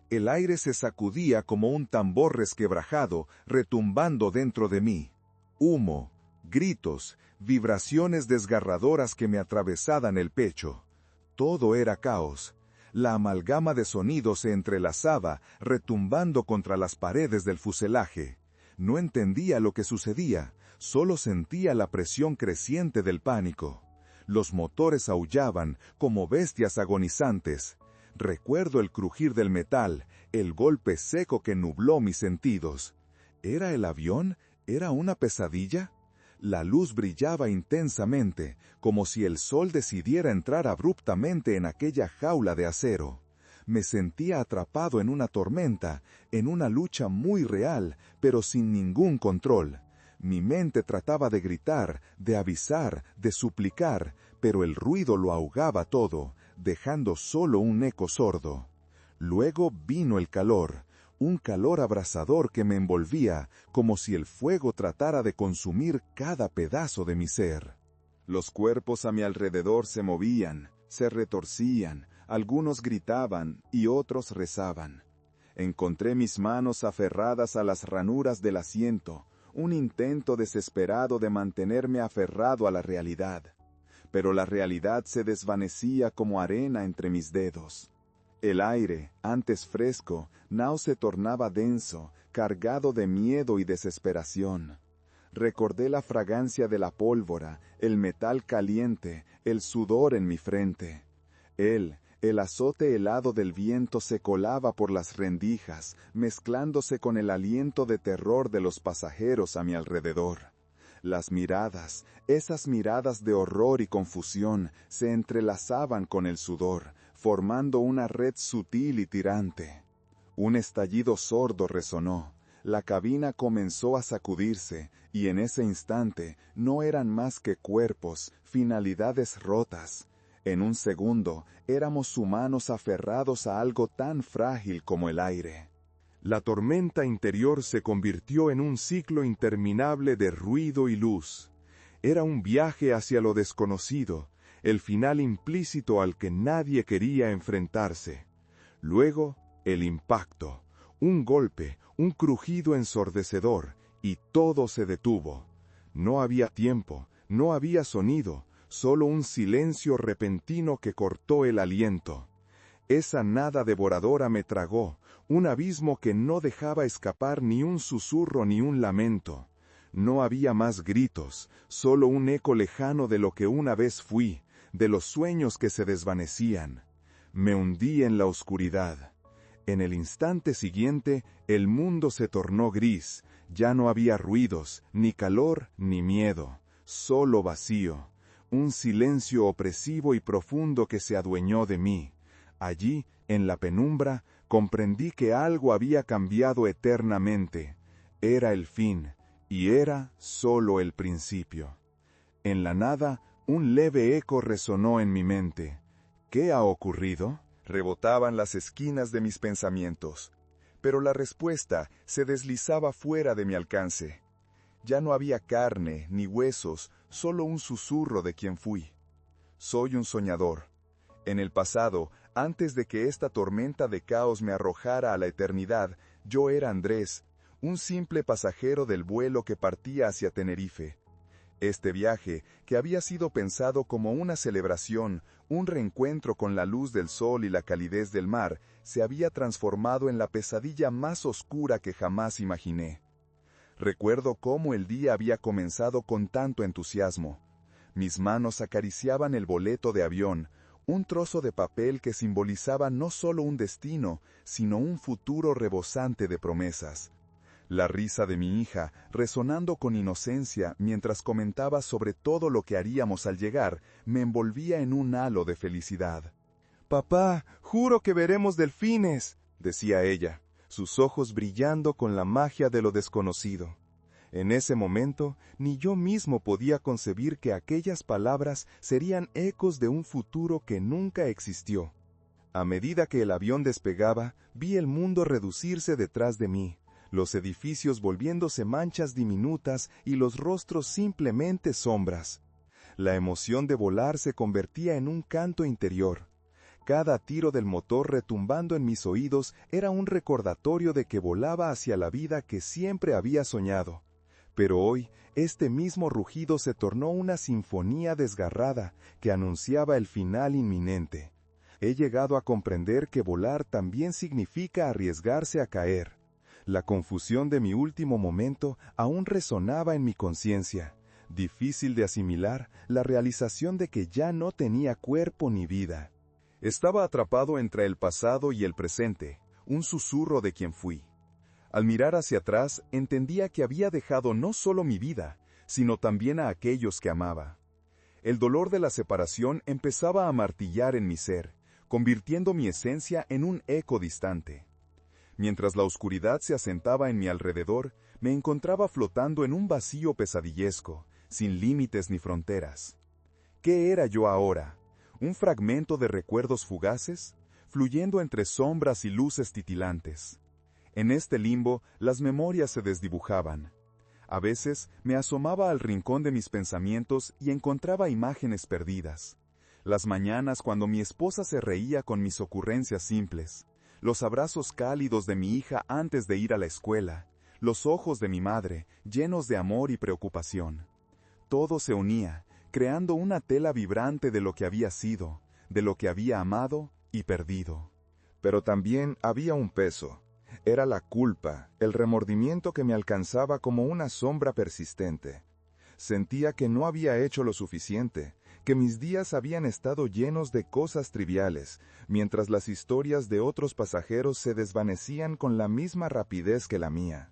El aire se sacudía como un tambor resquebrajado, retumbando dentro de mí. Humo, gritos, vibraciones desgarradoras que me atravesaban el pecho. Todo era caos. La amalgama de sonidos se entrelazaba, retumbando contra las paredes del fuselaje. No entendía lo que sucedía, solo sentía la presión creciente del pánico. Los motores aullaban como bestias agonizantes. Recuerdo el crujir del metal, el golpe seco que nubló mis sentidos. ¿Era el avión? ¿Era una pesadilla? La luz brillaba intensamente, como si el sol decidiera entrar abruptamente en aquella jaula de acero. Me sentía atrapado en una tormenta, en una lucha muy real, pero sin ningún control. Mi mente trataba de gritar, de avisar, de suplicar, pero el ruido lo ahogaba todo, dejando solo un eco sordo. Luego vino el calor, un calor abrasador que me envolvía, como si el fuego tratara de consumir cada pedazo de mi ser. Los cuerpos a mi alrededor se movían, se retorcían, algunos gritaban y otros rezaban. Encontré mis manos aferradas a las ranuras del asiento, un intento desesperado de mantenerme aferrado a la realidad. Pero la realidad se desvanecía como arena entre mis dedos. El aire, antes fresco, now se tornaba denso, cargado de miedo y desesperación. Recordé la fragancia de la pólvora, el metal caliente, el sudor en mi frente. El azote helado del viento se colaba por las rendijas, mezclándose con el aliento de terror de los pasajeros a mi alrededor. Las miradas, esas miradas de horror y confusión, se entrelazaban con el sudor, formando una red sutil y tirante. Un estallido sordo resonó. La cabina comenzó a sacudirse, y en ese instante no eran más que cuerpos, finalidades rotas. En un segundo, éramos humanos aferrados a algo tan frágil como el aire. La tormenta interior se convirtió en un ciclo interminable de ruido y luz. Era un viaje hacia lo desconocido, el final implícito al que nadie quería enfrentarse. Luego, el impacto, un golpe, un crujido ensordecedor, y todo se detuvo. No había tiempo, no había sonido, solo un silencio repentino que cortó el aliento. Esa nada devoradora me tragó, un abismo que no dejaba escapar ni un susurro ni un lamento. No había más gritos, solo un eco lejano de lo que una vez fui, de los sueños que se desvanecían. Me hundí en la oscuridad. En el instante siguiente, el mundo se tornó gris, ya no había ruidos, ni calor, ni miedo, solo vacío, un silencio opresivo y profundo que se adueñó de mí. Allí, en la penumbra, comprendí que algo había cambiado eternamente. Era el fin, y era solo el principio. En la nada, un leve eco resonó en mi mente. ¿Qué ha ocurrido? Rebotaban las esquinas de mis pensamientos. Pero la respuesta se deslizaba fuera de mi alcance. Ya no había carne, ni huesos, solo un susurro de quien fui. Soy un soñador. En el pasado, antes de que esta tormenta de caos me arrojara a la eternidad, yo era Andrés, un simple pasajero del vuelo que partía hacia Tenerife. Este viaje, que había sido pensado como una celebración, un reencuentro con la luz del sol y la calidez del mar, se había transformado en la pesadilla más oscura que jamás imaginé. Recuerdo cómo el día había comenzado con tanto entusiasmo. Mis manos acariciaban el boleto de avión, un trozo de papel que simbolizaba no solo un destino, sino un futuro rebosante de promesas. La risa de mi hija, resonando con inocencia mientras comentaba sobre todo lo que haríamos al llegar, me envolvía en un halo de felicidad. «Papá, juro que veremos delfines», decía ella, sus ojos brillando con la magia de lo desconocido. En ese momento, ni yo mismo podía concebir que aquellas palabras serían ecos de un futuro que nunca existió. A medida que el avión despegaba, vi el mundo reducirse detrás de mí, los edificios volviéndose manchas diminutas y los rostros simplemente sombras. La emoción de volar se convertía en un canto interior. Cada tiro del motor retumbando en mis oídos era un recordatorio de que volaba hacia la vida que siempre había soñado. Pero hoy, este mismo rugido se tornó una sinfonía desgarrada que anunciaba el final inminente. He llegado a comprender que volar también significa arriesgarse a caer. La confusión de mi último momento aún resonaba en mi conciencia. Difícil de asimilar la realización de que ya no tenía cuerpo ni vida. Estaba atrapado entre el pasado y el presente, un susurro de quien fui. Al mirar hacia atrás, entendía que había dejado no solo mi vida, sino también a aquellos que amaba. El dolor de la separación empezaba a martillar en mi ser, convirtiendo mi esencia en un eco distante. Mientras la oscuridad se asentaba en mi alrededor, me encontraba flotando en un vacío pesadillesco, sin límites ni fronteras. ¿Qué era yo ahora? ¿Un fragmento de recuerdos fugaces? Fluyendo entre sombras y luces titilantes. En este limbo, las memorias se desdibujaban. A veces, me asomaba al rincón de mis pensamientos y encontraba imágenes perdidas. Las mañanas cuando mi esposa se reía con mis ocurrencias simples. Los abrazos cálidos de mi hija antes de ir a la escuela. Los ojos de mi madre, llenos de amor y preocupación. Todo se unía, creando una tela vibrante de lo que había sido, de lo que había amado y perdido. Pero también había un peso. Era la culpa, el remordimiento que me alcanzaba como una sombra persistente. Sentía que no había hecho lo suficiente, que mis días habían estado llenos de cosas triviales, mientras las historias de otros pasajeros se desvanecían con la misma rapidez que la mía.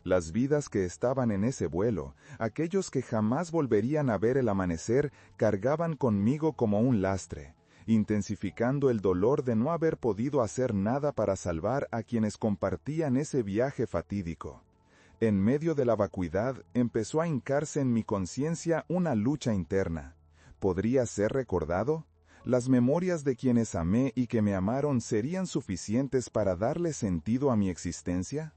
Las vidas que estaban en ese vuelo, aquellos que jamás volverían a ver el amanecer, cargaban conmigo como un lastre, intensificando el dolor de no haber podido hacer nada para salvar a quienes compartían ese viaje fatídico. En medio de la vacuidad empezó a hincarse en mi conciencia una lucha interna. ¿Podría ser recordado? ¿Las memorias de quienes amé y que me amaron serían suficientes para darle sentido a mi existencia?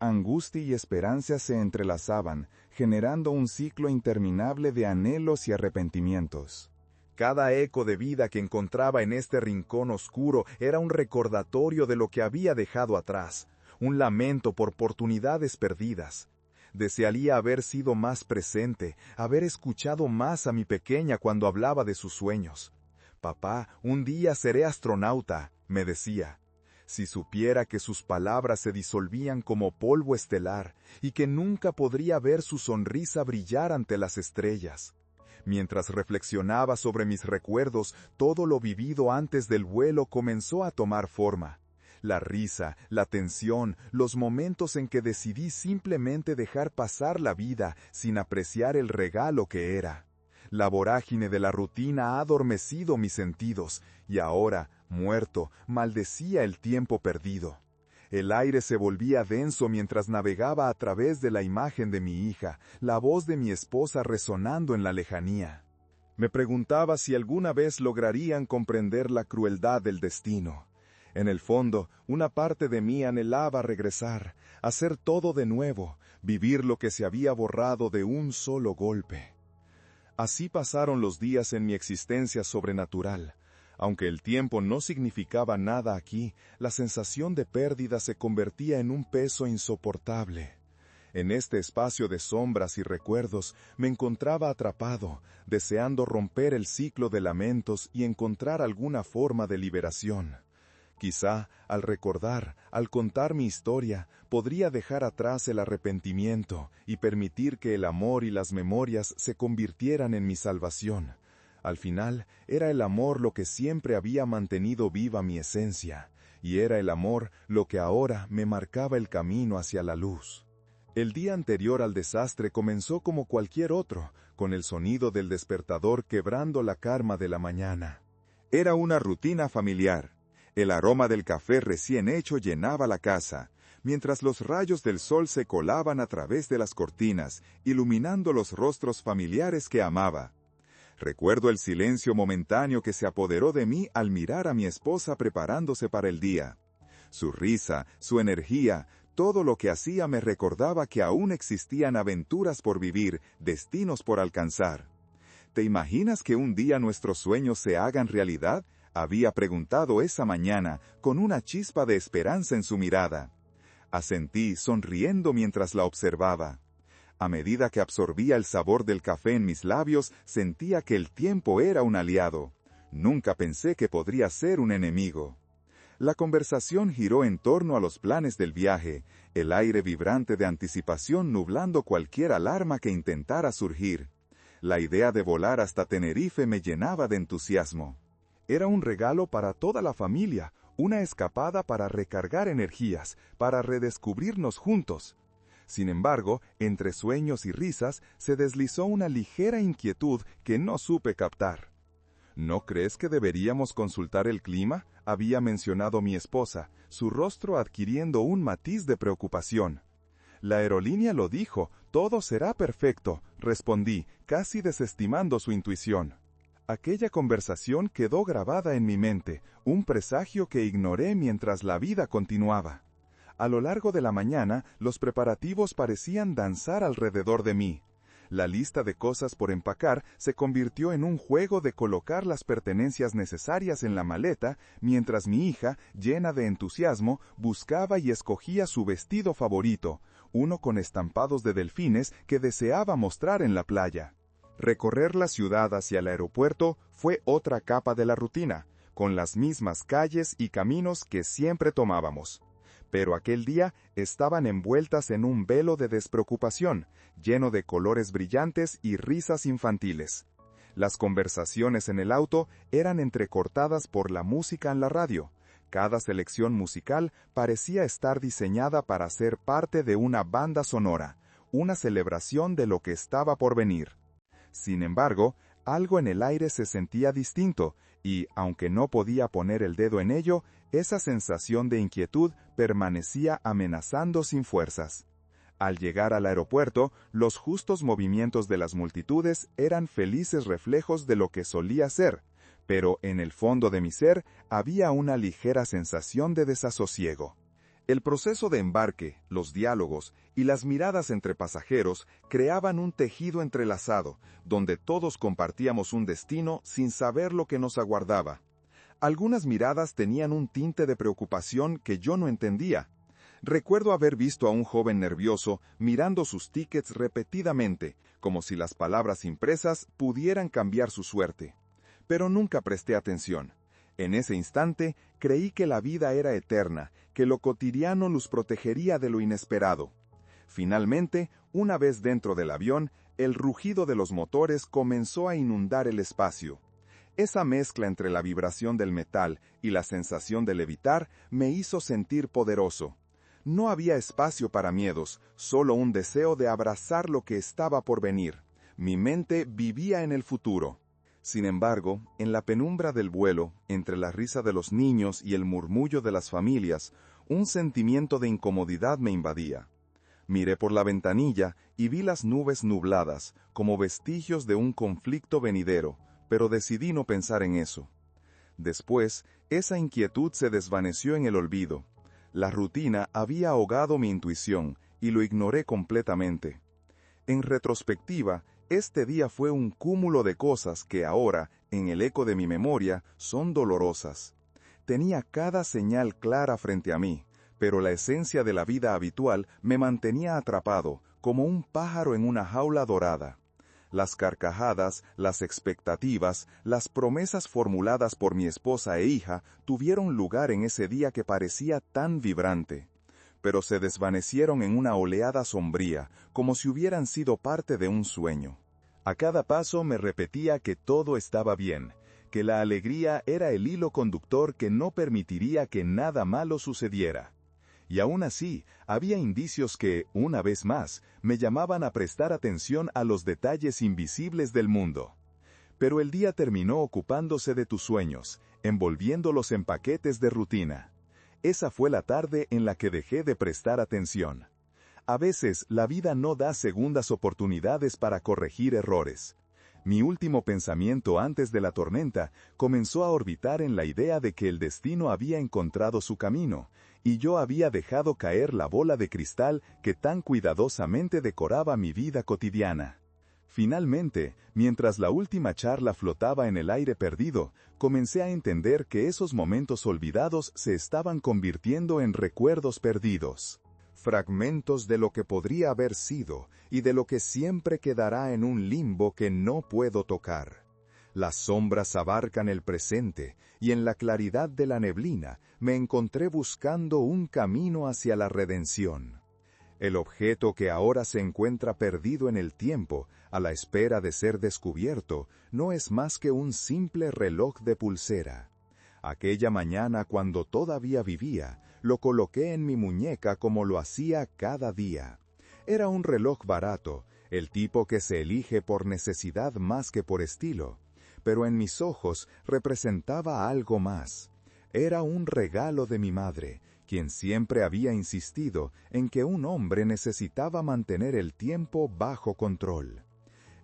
Angustia y esperanza se entrelazaban, generando un ciclo interminable de anhelos y arrepentimientos. Cada eco de vida que encontraba en este rincón oscuro era un recordatorio de lo que había dejado atrás, un lamento por oportunidades perdidas. Desearía haber sido más presente, haber escuchado más a mi pequeña cuando hablaba de sus sueños. «Papá, un día seré astronauta», me decía. Si supiera que sus palabras se disolvían como polvo estelar y que nunca podría ver su sonrisa brillar ante las estrellas. Mientras reflexionaba sobre mis recuerdos, todo lo vivido antes del vuelo comenzó a tomar forma. La risa, la tensión, los momentos en que decidí simplemente dejar pasar la vida sin apreciar el regalo que era. La vorágine de la rutina ha adormecido mis sentidos, y ahora, muerto, maldecía el tiempo perdido. El aire se volvía denso mientras navegaba a través de la imagen de mi hija, la voz de mi esposa resonando en la lejanía. Me preguntaba si alguna vez lograrían comprender la crueldad del destino. En el fondo, una parte de mí anhelaba regresar, hacer todo de nuevo, vivir lo que se había borrado de un solo golpe. Así pasaron los días en mi existencia sobrenatural. Aunque el tiempo no significaba nada aquí, la sensación de pérdida se convertía en un peso insoportable. En este espacio de sombras y recuerdos me encontraba atrapado, deseando romper el ciclo de lamentos y encontrar alguna forma de liberación. Quizá, al recordar, al contar mi historia, podría dejar atrás el arrepentimiento y permitir que el amor y las memorias se convirtieran en mi salvación. Al final, era el amor lo que siempre había mantenido viva mi esencia, y era el amor lo que ahora me marcaba el camino hacia la luz. El día anterior al desastre comenzó como cualquier otro, con el sonido del despertador quebrando la calma de la mañana. Era una rutina familiar. El aroma del café recién hecho llenaba la casa, mientras los rayos del sol se colaban a través de las cortinas, iluminando los rostros familiares que amaba. Recuerdo el silencio momentáneo que se apoderó de mí al mirar a mi esposa preparándose para el día. Su risa, su energía, todo lo que hacía me recordaba que aún existían aventuras por vivir, destinos por alcanzar. ¿Te imaginas que un día nuestros sueños se hagan realidad? Había preguntado esa mañana, con una chispa de esperanza en su mirada. Asentí, sonriendo mientras la observaba. A medida que absorbía el sabor del café en mis labios, sentía que el tiempo era un aliado. Nunca pensé que podría ser un enemigo. La conversación giró en torno a los planes del viaje, el aire vibrante de anticipación nublando cualquier alarma que intentara surgir. La idea de volar hasta Tenerife me llenaba de entusiasmo. Era un regalo para toda la familia, una escapada para recargar energías, para redescubrirnos juntos. Sin embargo, entre sueños y risas, se deslizó una ligera inquietud que no supe captar. ¿No crees que deberíamos consultar el clima?, había mencionado mi esposa, su rostro adquiriendo un matiz de preocupación. La aerolínea lo dijo, todo será perfecto, respondí, casi desestimando su intuición. Aquella conversación quedó grabada en mi mente, un presagio que ignoré mientras la vida continuaba. A lo largo de la mañana, los preparativos parecían danzar alrededor de mí. La lista de cosas por empacar se convirtió en un juego de colocar las pertenencias necesarias en la maleta, mientras mi hija, llena de entusiasmo, buscaba y escogía su vestido favorito, uno con estampados de delfines que deseaba mostrar en la playa. Recorrer la ciudad hacia el aeropuerto fue otra capa de la rutina, con las mismas calles y caminos que siempre tomábamos. Pero aquel día estaban envueltas en un velo de despreocupación, lleno de colores brillantes y risas infantiles. Las conversaciones en el auto eran entrecortadas por la música en la radio. Cada selección musical parecía estar diseñada para ser parte de una banda sonora, una celebración de lo que estaba por venir. Sin embargo, algo en el aire se sentía distinto, y, aunque no podía poner el dedo en ello, esa sensación de inquietud permanecía amenazando sin fuerzas. Al llegar al aeropuerto, los justos movimientos de las multitudes eran felices reflejos de lo que solía ser, pero en el fondo de mi ser había una ligera sensación de desasosiego. El proceso de embarque, los diálogos y las miradas entre pasajeros creaban un tejido entrelazado, donde todos compartíamos un destino sin saber lo que nos aguardaba. Algunas miradas tenían un tinte de preocupación que yo no entendía. Recuerdo haber visto a un joven nervioso mirando sus tickets repetidamente, como si las palabras impresas pudieran cambiar su suerte. Pero nunca presté atención. En ese instante, creí que la vida era eterna, que lo cotidiano nos protegería de lo inesperado. Finalmente, una vez dentro del avión, el rugido de los motores comenzó a inundar el espacio. Esa mezcla entre la vibración del metal y la sensación de levitar me hizo sentir poderoso. No había espacio para miedos, solo un deseo de abrazar lo que estaba por venir. Mi mente vivía en el futuro. Sin embargo, en la penumbra del vuelo, entre la risa de los niños y el murmullo de las familias, un sentimiento de incomodidad me invadía. Miré por la ventanilla y vi las nubes nubladas, como vestigios de un conflicto venidero, pero decidí no pensar en eso. Después, esa inquietud se desvaneció en el olvido. La rutina había ahogado mi intuición, y lo ignoré completamente. En retrospectiva, este día fue un cúmulo de cosas que ahora, en el eco de mi memoria, son dolorosas. Tenía cada señal clara frente a mí, pero la esencia de la vida habitual me mantenía atrapado, como un pájaro en una jaula dorada. Las carcajadas, las expectativas, las promesas formuladas por mi esposa e hija tuvieron lugar en ese día que parecía tan vibrante. Pero se desvanecieron en una oleada sombría, como si hubieran sido parte de un sueño. A cada paso me repetía que todo estaba bien, que la alegría era el hilo conductor que no permitiría que nada malo sucediera. Y aún así, había indicios que, una vez más, me llamaban a prestar atención a los detalles invisibles del mundo. Pero el día terminó ocupándose de tus sueños, envolviéndolos en paquetes de rutina. Esa fue la tarde en la que dejé de prestar atención. A veces, la vida no da segundas oportunidades para corregir errores. Mi último pensamiento antes de la tormenta comenzó a orbitar en la idea de que el destino había encontrado su camino, y yo había dejado caer la bola de cristal que tan cuidadosamente decoraba mi vida cotidiana. Finalmente, mientras la última charla flotaba en el aire perdido, comencé a entender que esos momentos olvidados se estaban convirtiendo en recuerdos perdidos. Fragmentos de lo que podría haber sido y de lo que siempre quedará en un limbo que no puedo tocar. Las sombras abarcan el presente y en la claridad de la neblina me encontré buscando un camino hacia la redención. El objeto que ahora se encuentra perdido en el tiempo, a la espera de ser descubierto, no es más que un simple reloj de pulsera. Aquella mañana, cuando todavía vivía, lo coloqué en mi muñeca como lo hacía cada día. Era un reloj barato, el tipo que se elige por necesidad más que por estilo. Pero en mis ojos representaba algo más. Era un regalo de mi madre, quien siempre había insistido en que un hombre necesitaba mantener el tiempo bajo control.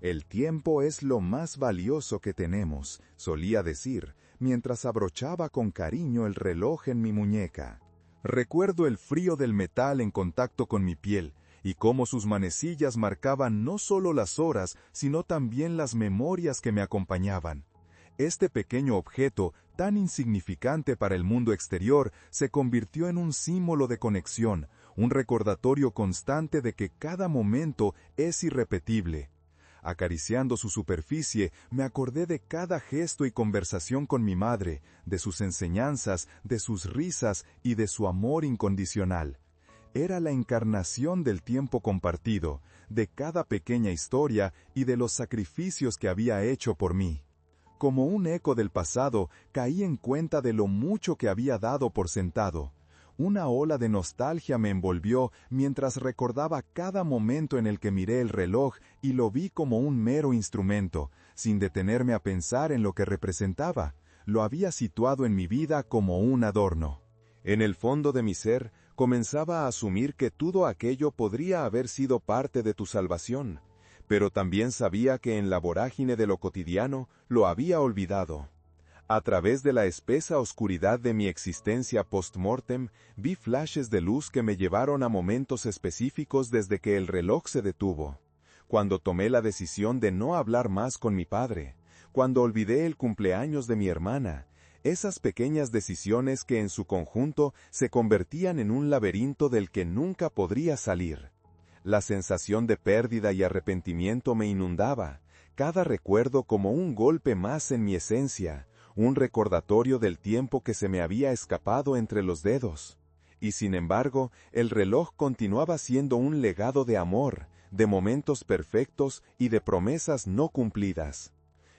El tiempo es lo más valioso que tenemos, solía decir, mientras abrochaba con cariño el reloj en mi muñeca. Recuerdo el frío del metal en contacto con mi piel, y cómo sus manecillas marcaban no solo las horas, sino también las memorias que me acompañaban. Este pequeño objeto, tan insignificante para el mundo exterior, se convirtió en un símbolo de conexión, un recordatorio constante de que cada momento es irrepetible. Acariciando su superficie, me acordé de cada gesto y conversación con mi madre, de sus enseñanzas, de sus risas y de su amor incondicional. Era la encarnación del tiempo compartido, de cada pequeña historia y de los sacrificios que había hecho por mí. Como un eco del pasado, caí en cuenta de lo mucho que había dado por sentado. Una ola de nostalgia me envolvió mientras recordaba cada momento en el que miré el reloj y lo vi como un mero instrumento, sin detenerme a pensar en lo que representaba. Lo había situado en mi vida como un adorno. En el fondo de mi ser, comenzaba a asumir que todo aquello podría haber sido parte de tu salvación, pero también sabía que en la vorágine de lo cotidiano lo había olvidado. A través de la espesa oscuridad de mi existencia post-mortem, vi flashes de luz que me llevaron a momentos específicos desde que el reloj se detuvo. Cuando tomé la decisión de no hablar más con mi padre, cuando olvidé el cumpleaños de mi hermana, esas pequeñas decisiones que en su conjunto se convertían en un laberinto del que nunca podría salir. La sensación de pérdida y arrepentimiento me inundaba, cada recuerdo como un golpe más en mi esencia, un recordatorio del tiempo que se me había escapado entre los dedos. Y sin embargo, el reloj continuaba siendo un legado de amor, de momentos perfectos y de promesas no cumplidas.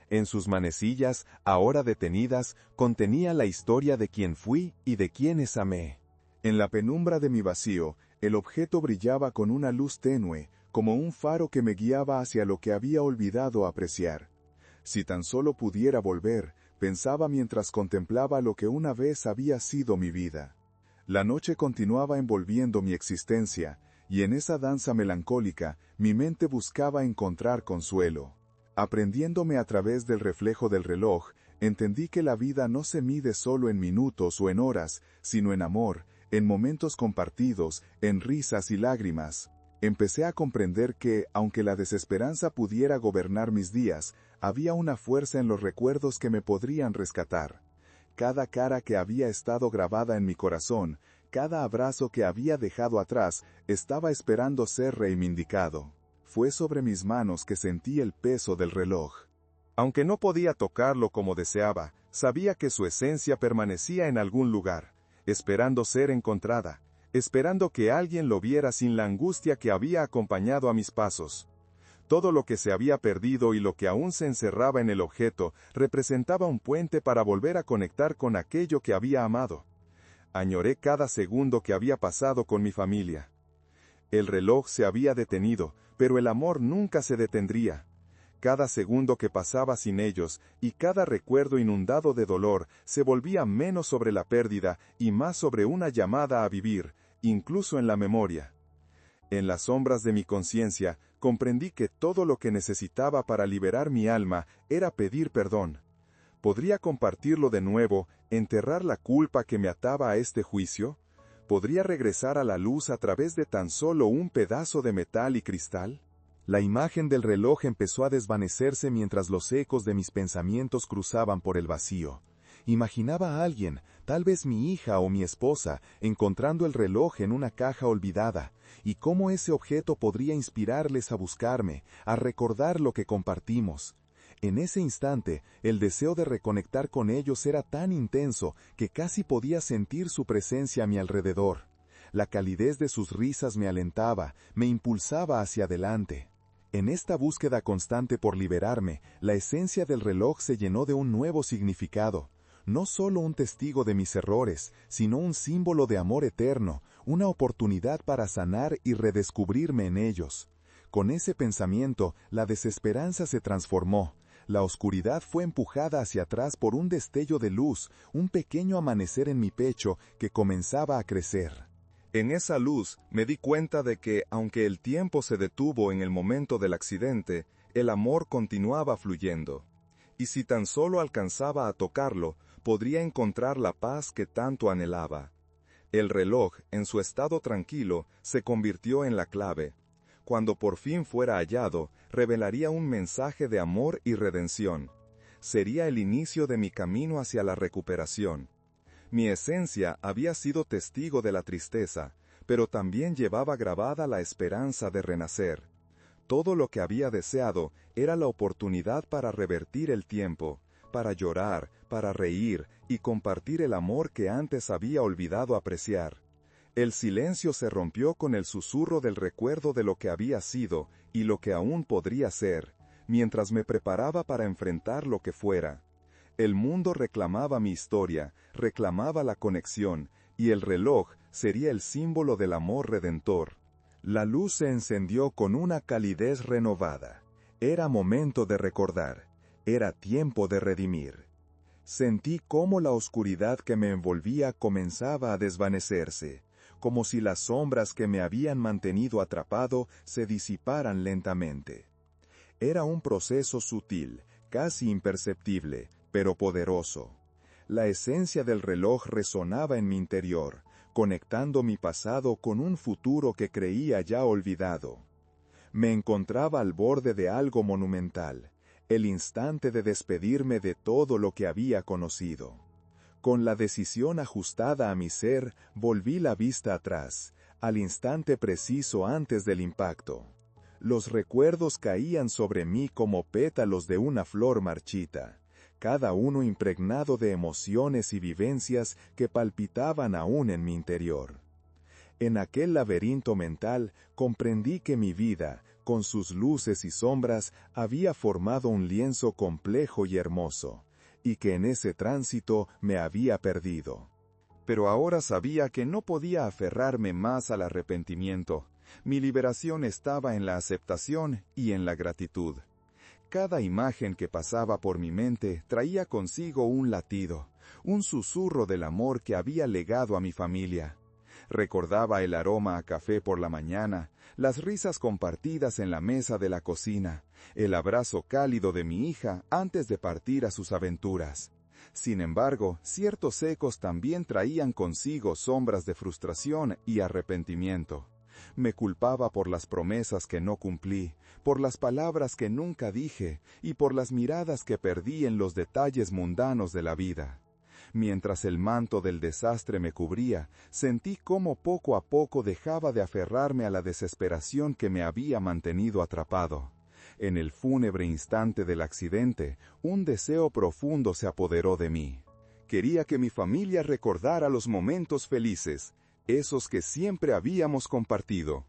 En sus manecillas, ahora detenidas, contenía la historia de quién fui y de quienes amé. En la penumbra de mi vacío, el objeto brillaba con una luz tenue, como un faro que me guiaba hacia lo que había olvidado apreciar. Si tan solo pudiera volver, pensaba mientras contemplaba lo que una vez había sido mi vida. La noche continuaba envolviendo mi existencia, y en esa danza melancólica, mi mente buscaba encontrar consuelo. Aprendiéndome a través del reflejo del reloj, entendí que la vida no se mide solo en minutos o en horas, sino en amor, en momentos compartidos, en risas y lágrimas. Empecé a comprender que, aunque la desesperanza pudiera gobernar mis días, había una fuerza en los recuerdos que me podrían rescatar. Cada cara que había estado grabada en mi corazón, cada abrazo que había dejado atrás, estaba esperando ser reivindicado. Fue sobre mis manos que sentí el peso del reloj. Aunque no podía tocarlo como deseaba, sabía que su esencia permanecía en algún lugar, esperando ser encontrada, esperando que alguien lo viera sin la angustia que había acompañado a mis pasos. Todo lo que se había perdido y lo que aún se encerraba en el objeto representaba un puente para volver a conectar con aquello que había amado. Añoré cada segundo que había pasado con mi familia. El reloj se había detenido, pero el amor nunca se detendría. Cada segundo que pasaba sin ellos, y cada recuerdo inundado de dolor, se volvía menos sobre la pérdida y más sobre una llamada a vivir, incluso en la memoria. En las sombras de mi conciencia, comprendí que todo lo que necesitaba para liberar mi alma era pedir perdón. ¿Podría compartirlo de nuevo, enterrar la culpa que me ataba a este juicio? ¿Podría regresar a la luz a través de tan solo un pedazo de metal y cristal? La imagen del reloj empezó a desvanecerse mientras los ecos de mis pensamientos cruzaban por el vacío. Imaginaba a alguien, tal vez mi hija o mi esposa, encontrando el reloj en una caja olvidada, y cómo ese objeto podría inspirarles a buscarme, a recordar lo que compartimos. En ese instante, el deseo de reconectar con ellos era tan intenso que casi podía sentir su presencia a mi alrededor. La calidez de sus risas me alentaba, me impulsaba hacia adelante. En esta búsqueda constante por liberarme, la esencia del reloj se llenó de un nuevo significado. No solo un testigo de mis errores, sino un símbolo de amor eterno, una oportunidad para sanar y redescubrirme en ellos. Con ese pensamiento, la desesperanza se transformó. La oscuridad fue empujada hacia atrás por un destello de luz, un pequeño amanecer en mi pecho que comenzaba a crecer. En esa luz me di cuenta de que, aunque el tiempo se detuvo en el momento del accidente, el amor continuaba fluyendo. Y si tan solo alcanzaba a tocarlo, podría encontrar la paz que tanto anhelaba. El reloj, en su estado tranquilo, se convirtió en la clave. Cuando por fin fuera hallado, revelaría un mensaje de amor y redención. Sería el inicio de mi camino hacia la recuperación. Mi esencia había sido testigo de la tristeza, pero también llevaba grabada la esperanza de renacer. Todo lo que había deseado era la oportunidad para revertir el tiempo, para llorar, para reír y compartir el amor que antes había olvidado apreciar. El silencio se rompió con el susurro del recuerdo de lo que había sido y lo que aún podría ser, mientras me preparaba para enfrentar lo que fuera. El mundo reclamaba mi historia, reclamaba la conexión, y el reloj sería el símbolo del amor redentor. La luz se encendió con una calidez renovada. Era momento de recordar. Era tiempo de redimir. Sentí cómo la oscuridad que me envolvía comenzaba a desvanecerse, como si las sombras que me habían mantenido atrapado se disiparan lentamente. Era un proceso sutil, casi imperceptible, pero poderoso. La esencia del reloj resonaba en mi interior, conectando mi pasado con un futuro que creía ya olvidado. Me encontraba al borde de algo monumental, el instante de despedirme de todo lo que había conocido. Con la decisión ajustada a mi ser, volví la vista atrás, al instante preciso antes del impacto. Los recuerdos caían sobre mí como pétalos de una flor marchita, cada uno impregnado de emociones y vivencias que palpitaban aún en mi interior. En aquel laberinto mental comprendí que mi vida, con sus luces y sombras, había formado un lienzo complejo y hermoso, y que en ese tránsito me había perdido. Pero ahora sabía que no podía aferrarme más al arrepentimiento. Mi liberación estaba en la aceptación y en la gratitud. Cada imagen que pasaba por mi mente traía consigo un latido, un susurro del amor que había legado a mi familia. Recordaba el aroma a café por la mañana, las risas compartidas en la mesa de la cocina, el abrazo cálido de mi hija antes de partir a sus aventuras. Sin embargo, ciertos ecos también traían consigo sombras de frustración y arrepentimiento. Me culpaba por las promesas que no cumplí, por las palabras que nunca dije y por las miradas que perdí en los detalles mundanos de la vida. Mientras el manto del desastre me cubría, sentí cómo poco a poco dejaba de aferrarme a la desesperación que me había mantenido atrapado. En el fúnebre instante del accidente, un deseo profundo se apoderó de mí. Quería que mi familia recordara los momentos felices, esos que siempre habíamos compartido.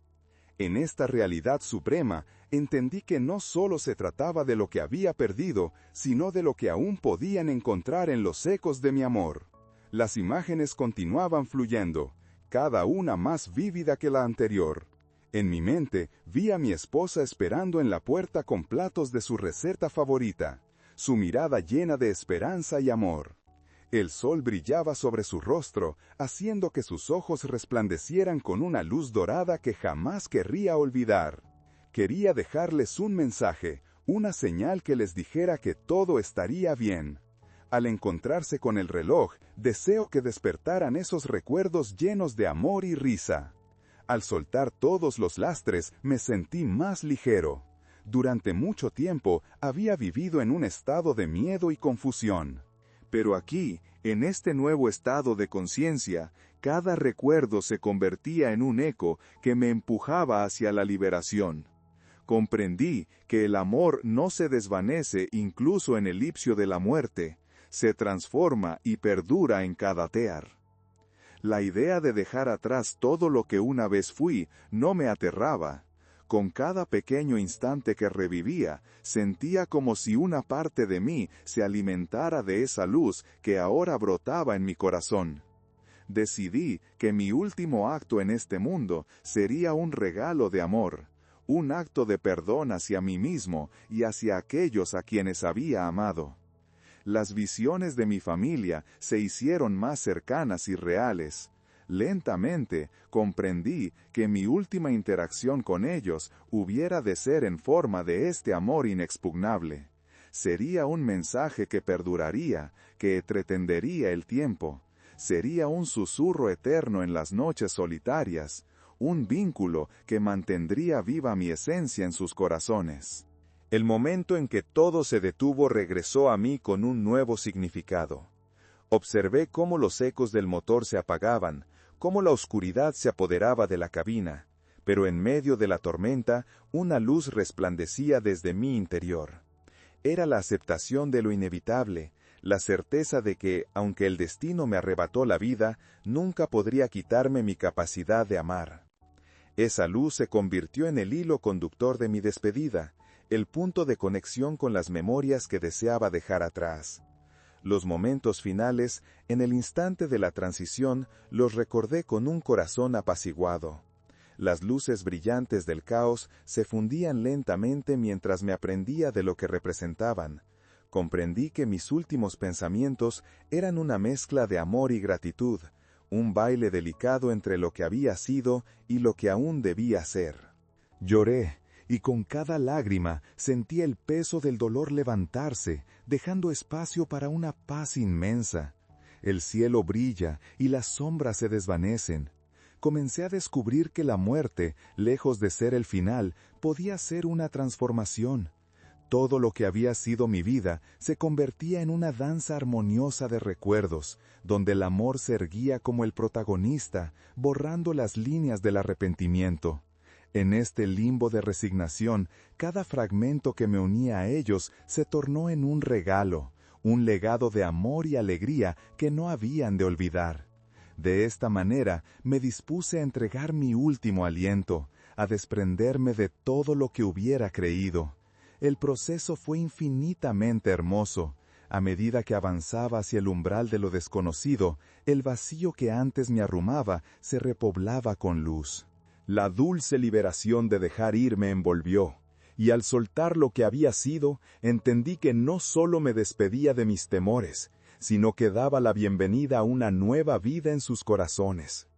En esta realidad suprema, entendí que no solo se trataba de lo que había perdido, sino de lo que aún podían encontrar en los ecos de mi amor. Las imágenes continuaban fluyendo, cada una más vívida que la anterior. En mi mente, vi a mi esposa esperando en la puerta con platos de su receta favorita, su mirada llena de esperanza y amor. El sol brillaba sobre su rostro, haciendo que sus ojos resplandecieran con una luz dorada que jamás querría olvidar. Quería dejarles un mensaje, una señal que les dijera que todo estaría bien. Al encontrarse con el reloj, deseo que despertaran esos recuerdos llenos de amor y risa. Al soltar todos los lastres, me sentí más ligero. Durante mucho tiempo había vivido en un estado de miedo y confusión. Pero aquí, en este nuevo estado de conciencia, cada recuerdo se convertía en un eco que me empujaba hacia la liberación. Comprendí que el amor no se desvanece incluso en el elipsio de la muerte, se transforma y perdura en cada tear. La idea de dejar atrás todo lo que una vez fui no me aterraba. Con cada pequeño instante que revivía, sentía como si una parte de mí se alimentara de esa luz que ahora brotaba en mi corazón. Decidí que mi último acto en este mundo sería un regalo de amor, un acto de perdón hacia mí mismo y hacia aquellos a quienes había amado. Las visiones de mi familia se hicieron más cercanas y reales. Lentamente comprendí que mi última interacción con ellos hubiera de ser en forma de este amor inexpugnable. Sería un mensaje que perduraría, que entretendería el tiempo. Sería un susurro eterno en las noches solitarias, un vínculo que mantendría viva mi esencia en sus corazones. El momento en que todo se detuvo regresó a mí con un nuevo significado. Observé cómo los ecos del motor se apagaban, cómo la oscuridad se apoderaba de la cabina, pero en medio de la tormenta, una luz resplandecía desde mi interior. Era la aceptación de lo inevitable, la certeza de que, aunque el destino me arrebató la vida, nunca podría quitarme mi capacidad de amar. Esa luz se convirtió en el hilo conductor de mi despedida, el punto de conexión con las memorias que deseaba dejar atrás. Los momentos finales, en el instante de la transición, los recordé con un corazón apaciguado. Las luces brillantes del caos se fundían lentamente mientras me aprendía de lo que representaban. Comprendí que mis últimos pensamientos eran una mezcla de amor y gratitud, un baile delicado entre lo que había sido y lo que aún debía ser. Lloré, y con cada lágrima sentí el peso del dolor levantarse, dejando espacio para una paz inmensa. El cielo brilla y las sombras se desvanecen. Comencé a descubrir que la muerte, lejos de ser el final, podía ser una transformación. Todo lo que había sido mi vida se convertía en una danza armoniosa de recuerdos, donde el amor se erguía como el protagonista, borrando las líneas del arrepentimiento. En este limbo de resignación, cada fragmento que me unía a ellos se tornó en un regalo, un legado de amor y alegría que no habían de olvidar. De esta manera me dispuse a entregar mi último aliento, a desprenderme de todo lo que hubiera creído. El proceso fue infinitamente hermoso. A medida que avanzaba hacia el umbral de lo desconocido, el vacío que antes me abrumaba se repoblaba con luz. La dulce liberación de dejar ir me envolvió, y al soltar lo que había sido, entendí que no solo me despedía de mis temores, sino que daba la bienvenida a una nueva vida en sus corazones.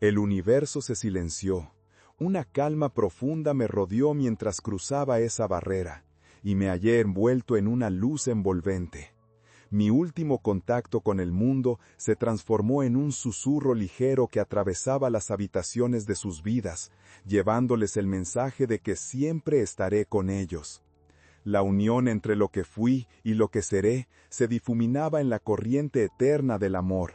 El universo se silenció. Una calma profunda me rodeó mientras cruzaba esa barrera, y me hallé envuelto en una luz envolvente. Mi último contacto con el mundo se transformó en un susurro ligero que atravesaba las habitaciones de sus vidas, llevándoles el mensaje de que siempre estaré con ellos. La unión entre lo que fui y lo que seré se difuminaba en la corriente eterna del amor.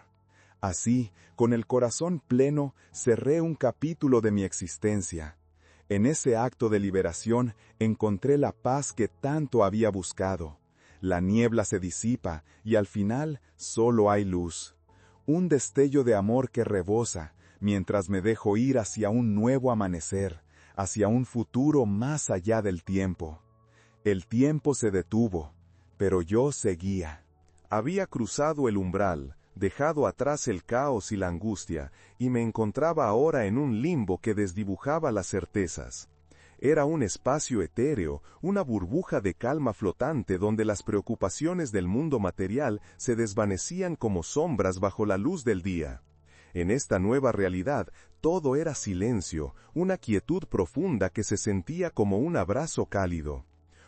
Así, con el corazón pleno, cerré un capítulo de mi existencia. En ese acto de liberación encontré la paz que tanto había buscado. La niebla se disipa y al final solo hay luz. Un destello de amor que rebosa, mientras me dejo ir hacia un nuevo amanecer, hacia un futuro más allá del tiempo. El tiempo se detuvo, pero yo seguía. Había cruzado el umbral, dejado atrás el caos y la angustia, y me encontraba ahora en un limbo que desdibujaba las certezas. Era un espacio etéreo, una burbuja de calma flotante donde las preocupaciones del mundo material se desvanecían como sombras bajo la luz del día. En esta nueva realidad, todo era silencio, una quietud profunda que se sentía como un abrazo cálido.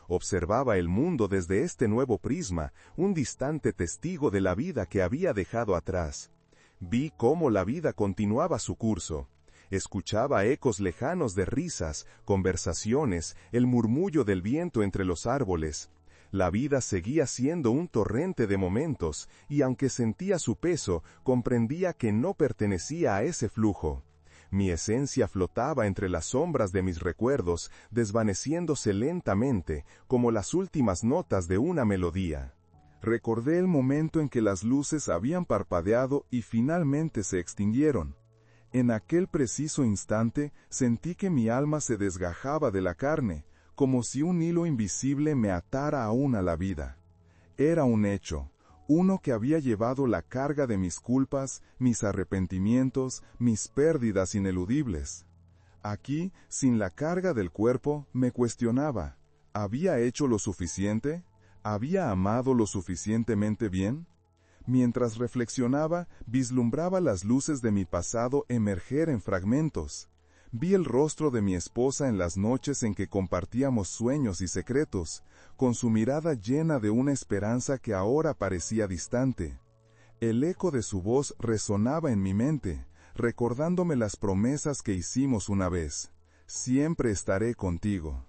Observaba el mundo desde este nuevo prisma, un distante testigo de la vida que había dejado atrás. Vi cómo la vida continuaba su curso. Escuchaba ecos lejanos de risas, conversaciones, el murmullo del viento entre los árboles. La vida seguía siendo un torrente de momentos, y aunque sentía su peso, comprendía que no pertenecía a ese flujo. Mi esencia flotaba entre las sombras de mis recuerdos, desvaneciéndose lentamente, como las últimas notas de una melodía. Recordé el momento en que las luces habían parpadeado y finalmente se extinguieron. En aquel preciso instante sentí que mi alma se desgajaba de la carne, como si un hilo invisible me atara aún a la vida. Era un hecho, uno que había llevado la carga de mis culpas, mis arrepentimientos, mis pérdidas ineludibles. Aquí, sin la carga del cuerpo, me cuestionaba, ¿había hecho lo suficiente? ¿Había amado lo suficientemente bien? Mientras reflexionaba, vislumbraba las luces de mi pasado emerger en fragmentos. Vi el rostro de mi esposa en las noches en que compartíamos sueños y secretos, con su mirada llena de una esperanza que ahora parecía distante. El eco de su voz resonaba en mi mente, recordándome las promesas que hicimos una vez. Siempre estaré contigo.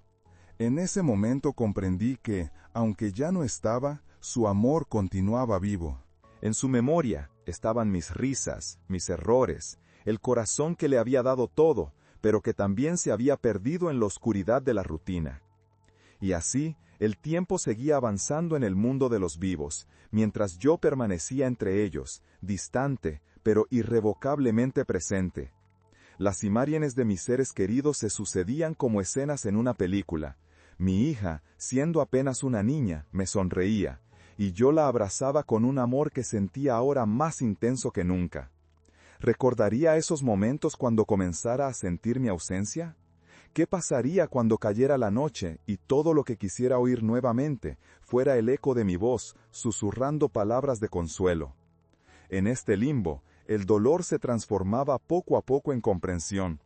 En ese momento comprendí que, aunque ya no estaba, su amor continuaba vivo. En su memoria estaban mis risas, mis errores, el corazón que le había dado todo, pero que también se había perdido en la oscuridad de la rutina. Y así, el tiempo seguía avanzando en el mundo de los vivos, mientras yo permanecía entre ellos, distante, pero irrevocablemente presente. Las imágenes de mis seres queridos se sucedían como escenas en una película. Mi hija, siendo apenas una niña, me sonreía, y yo la abrazaba con un amor que sentía ahora más intenso que nunca. ¿Recordaría esos momentos cuando comenzara a sentir mi ausencia? ¿Qué pasaría cuando cayera la noche y todo lo que quisiera oír nuevamente fuera el eco de mi voz, susurrando palabras de consuelo? En este limbo, el dolor se transformaba poco a poco en comprensión.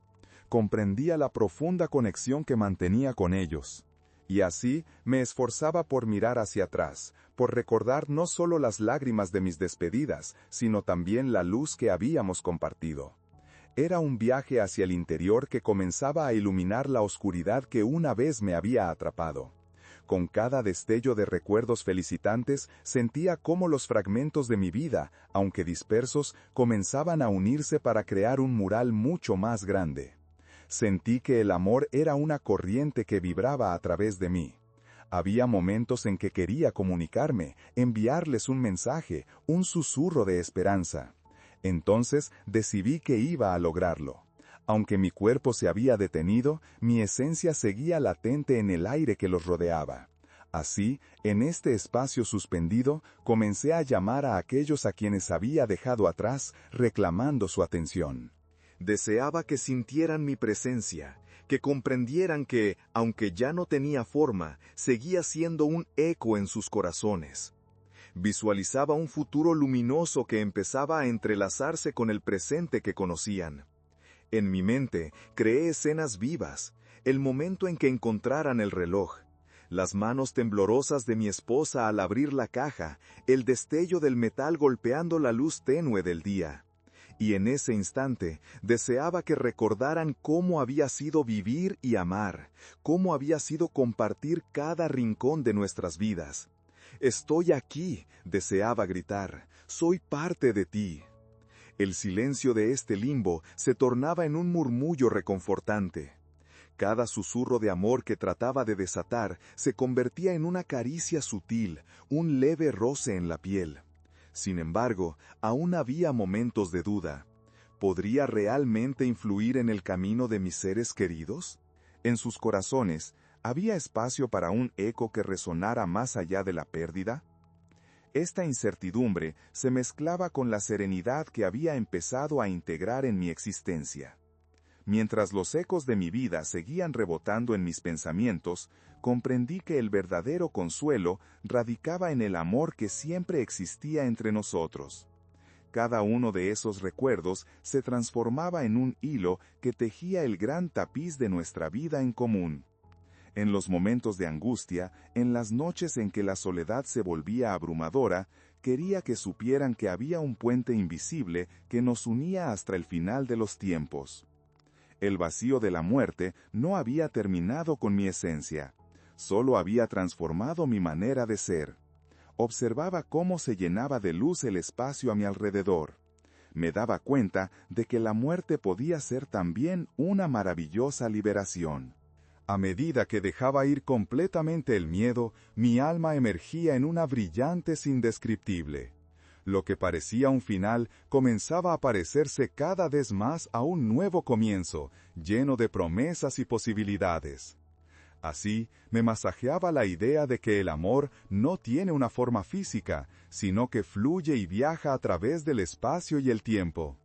Comprendía la profunda conexión que mantenía con ellos. Y así me esforzaba por mirar hacia atrás, por recordar no solo las lágrimas de mis despedidas, sino también la luz que habíamos compartido. Era un viaje hacia el interior que comenzaba a iluminar la oscuridad que una vez me había atrapado. Con cada destello de recuerdos felicitantes, sentía cómo los fragmentos de mi vida, aunque dispersos, comenzaban a unirse para crear un mural mucho más grande. Sentí que el amor era una corriente que vibraba a través de mí. Había momentos en que quería comunicarme, enviarles un mensaje, un susurro de esperanza. Entonces decidí que iba a lograrlo. Aunque mi cuerpo se había detenido, mi esencia seguía latente en el aire que los rodeaba. Así, en este espacio suspendido, comencé a llamar a aquellos a quienes había dejado atrás, reclamando su atención. Deseaba que sintieran mi presencia, que comprendieran que, aunque ya no tenía forma, seguía siendo un eco en sus corazones. Visualizaba un futuro luminoso que empezaba a entrelazarse con el presente que conocían. En mi mente, creé escenas vivas, el momento en que encontraran el reloj, las manos temblorosas de mi esposa al abrir la caja, el destello del metal golpeando la luz tenue del día. Y en ese instante, deseaba que recordaran cómo había sido vivir y amar, cómo había sido compartir cada rincón de nuestras vidas. «Estoy aquí», deseaba gritar, «soy parte de ti». El silencio de este limbo se tornaba en un murmullo reconfortante. Cada susurro de amor que trataba de desatar se convertía en una caricia sutil, un leve roce en la piel. Sin embargo, aún había momentos de duda. ¿Podría realmente influir en el camino de mis seres queridos? En sus corazones, ¿había espacio para un eco que resonara más allá de la pérdida? Esta incertidumbre se mezclaba con la serenidad que había empezado a integrar en mi existencia. Mientras los ecos de mi vida seguían rebotando en mis pensamientos, comprendí que el verdadero consuelo radicaba en el amor que siempre existía entre nosotros. Cada uno de esos recuerdos se transformaba en un hilo que tejía el gran tapiz de nuestra vida en común. En los momentos de angustia, en las noches en que la soledad se volvía abrumadora, quería que supieran que había un puente invisible que nos unía hasta el final de los tiempos. El vacío de la muerte no había terminado con mi esencia, solo había transformado mi manera de ser. Observaba cómo se llenaba de luz el espacio a mi alrededor. Me daba cuenta de que la muerte podía ser también una maravillosa liberación. A medida que dejaba ir completamente el miedo, mi alma emergía en una brillante indescriptible. Lo que parecía un final comenzaba a parecerse cada vez más a un nuevo comienzo, lleno de promesas y posibilidades. Así, me masajeaba la idea de que el amor no tiene una forma física, sino que fluye y viaja a través del espacio y el tiempo.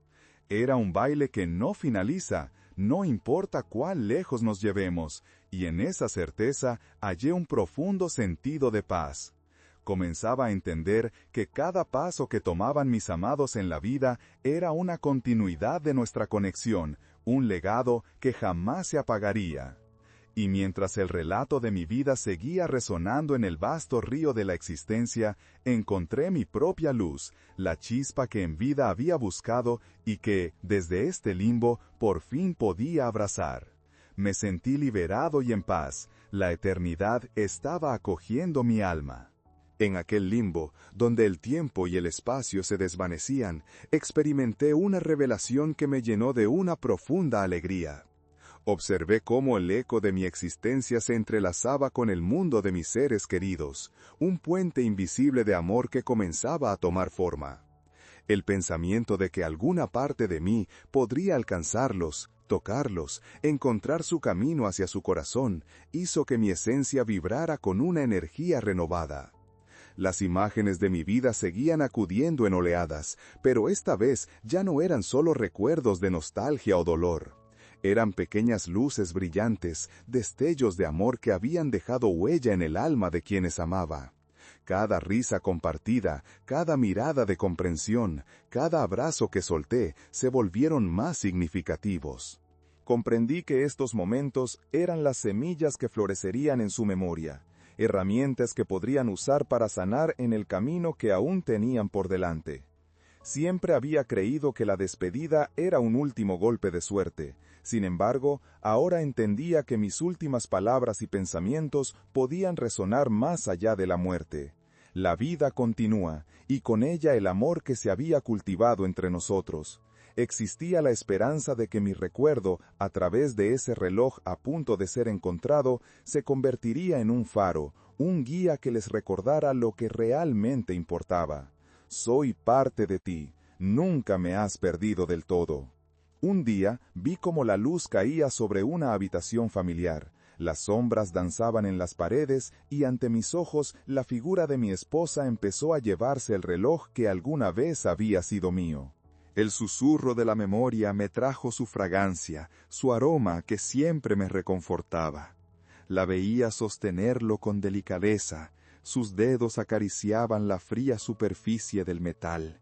Era un baile que no finaliza, no importa cuán lejos nos llevemos, y en esa certeza hallé un profundo sentido de paz. Comenzaba a entender que cada paso que tomaban mis amados en la vida era una continuidad de nuestra conexión, un legado que jamás se apagaría. Y mientras el relato de mi vida seguía resonando en el vasto río de la existencia, encontré mi propia luz, la chispa que en vida había buscado y que, desde este limbo, por fin podía abrazar. Me sentí liberado y en paz, la eternidad estaba acogiendo mi alma. En aquel limbo, donde el tiempo y el espacio se desvanecían, experimenté una revelación que me llenó de una profunda alegría. Observé cómo el eco de mi existencia se entrelazaba con el mundo de mis seres queridos, un puente invisible de amor que comenzaba a tomar forma. El pensamiento de que alguna parte de mí podría alcanzarlos, tocarlos, encontrar su camino hacia su corazón, hizo que mi esencia vibrara con una energía renovada. Las imágenes de mi vida seguían acudiendo en oleadas, pero esta vez ya no eran solo recuerdos de nostalgia o dolor. Eran pequeñas luces brillantes, destellos de amor que habían dejado huella en el alma de quienes amaba. Cada risa compartida, cada mirada de comprensión, cada abrazo que solté, se volvieron más significativos. Comprendí que estos momentos eran las semillas que florecerían en su memoria, herramientas que podrían usar para sanar en el camino que aún tenían por delante. Siempre había creído que la despedida era un último golpe de suerte. Sin embargo, ahora entendía que mis últimas palabras y pensamientos podían resonar más allá de la muerte. La vida continúa, y con ella el amor que se había cultivado entre nosotros. Existía la esperanza de que mi recuerdo, a través de ese reloj a punto de ser encontrado, se convertiría en un faro, un guía que les recordara lo que realmente importaba. Soy parte de ti, nunca me has perdido del todo. Un día vi cómo la luz caía sobre una habitación familiar, las sombras danzaban en las paredes y ante mis ojos la figura de mi esposa empezó a llevarse el reloj que alguna vez había sido mío. El susurro de la memoria me trajo su fragancia, su aroma que siempre me reconfortaba. La veía sostenerlo con delicadeza, sus dedos acariciaban la fría superficie del metal.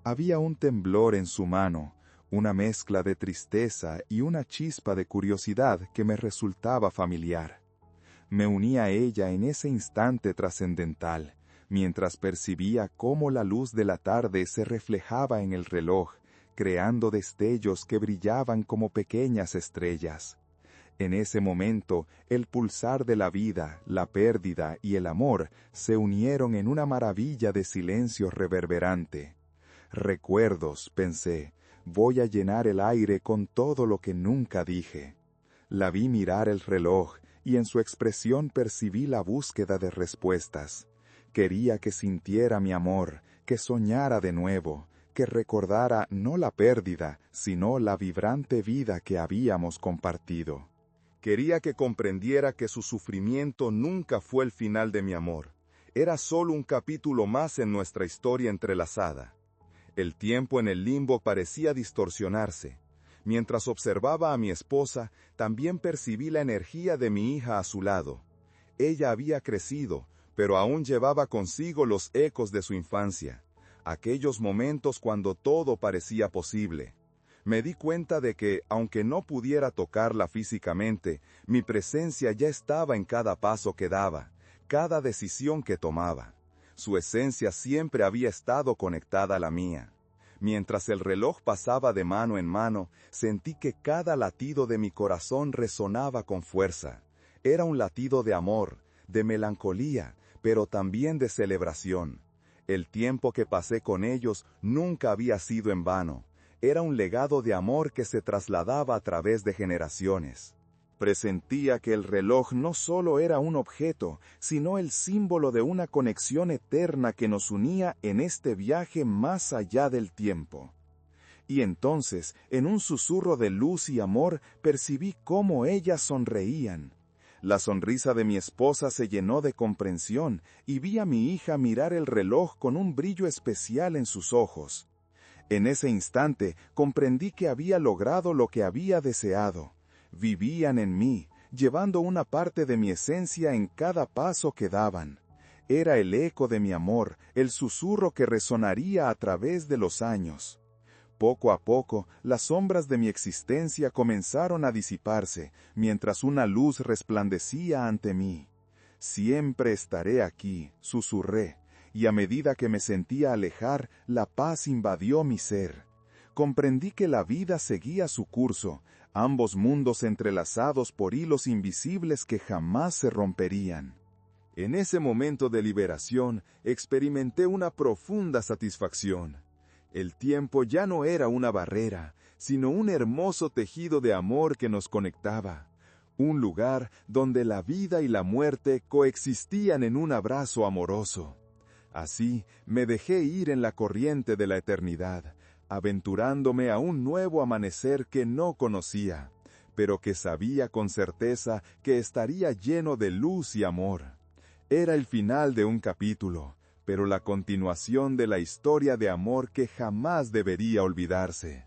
Había un temblor en su mano, una mezcla de tristeza y una chispa de curiosidad que me resultaba familiar. Me uní a ella en ese instante trascendental, mientras percibía cómo la luz de la tarde se reflejaba en el reloj, creando destellos que brillaban como pequeñas estrellas. En ese momento, el pulsar de la vida, la pérdida y el amor se unieron en una maravilla de silencio reverberante. Recuerdos, pensé, voy a llenar el aire con todo lo que nunca dije. La vi mirar el reloj y en su expresión percibí la búsqueda de respuestas. Quería que sintiera mi amor, que soñara de nuevo, que recordara no la pérdida, sino la vibrante vida que habíamos compartido. Quería que comprendiera que su sufrimiento nunca fue el final de mi amor. Era solo un capítulo más en nuestra historia entrelazada. El tiempo en el limbo parecía distorsionarse. Mientras observaba a mi esposa, también percibí la energía de mi hija a su lado. Ella había crecido, pero aún llevaba consigo los ecos de su infancia. Aquellos momentos cuando todo parecía posible. Me di cuenta de que, aunque no pudiera tocarla físicamente, mi presencia ya estaba en cada paso que daba, cada decisión que tomaba. Su esencia siempre había estado conectada a la mía. Mientras el reloj pasaba de mano en mano, sentí que cada latido de mi corazón resonaba con fuerza. Era un latido de amor, de melancolía, pero también de celebración. El tiempo que pasé con ellos nunca había sido en vano. Era un legado de amor que se trasladaba a través de generaciones. Presentía que el reloj no solo era un objeto, sino el símbolo de una conexión eterna que nos unía en este viaje más allá del tiempo. Y entonces, en un susurro de luz y amor, percibí cómo ellas sonreían. La sonrisa de mi esposa se llenó de comprensión, y vi a mi hija mirar el reloj con un brillo especial en sus ojos. En ese instante comprendí que había logrado lo que había deseado. Vivían en mí, llevando una parte de mi esencia en cada paso que daban. Era el eco de mi amor, el susurro que resonaría a través de los años. Poco a poco, las sombras de mi existencia comenzaron a disiparse, mientras una luz resplandecía ante mí. Siempre estaré aquí, susurré, y a medida que me sentía alejar, la paz invadió mi ser. Comprendí que la vida seguía su curso, ambos mundos entrelazados por hilos invisibles que jamás se romperían. En ese momento de liberación, experimenté una profunda satisfacción. El tiempo ya no era una barrera, sino un hermoso tejido de amor que nos conectaba. Un lugar donde la vida y la muerte coexistían en un abrazo amoroso. Así, me dejé ir en la corriente de la eternidad, aventurándome a un nuevo amanecer que no conocía, pero que sabía con certeza que estaría lleno de luz y amor. Era el final de un capítulo, pero la continuación de la historia de amor que jamás debería olvidarse.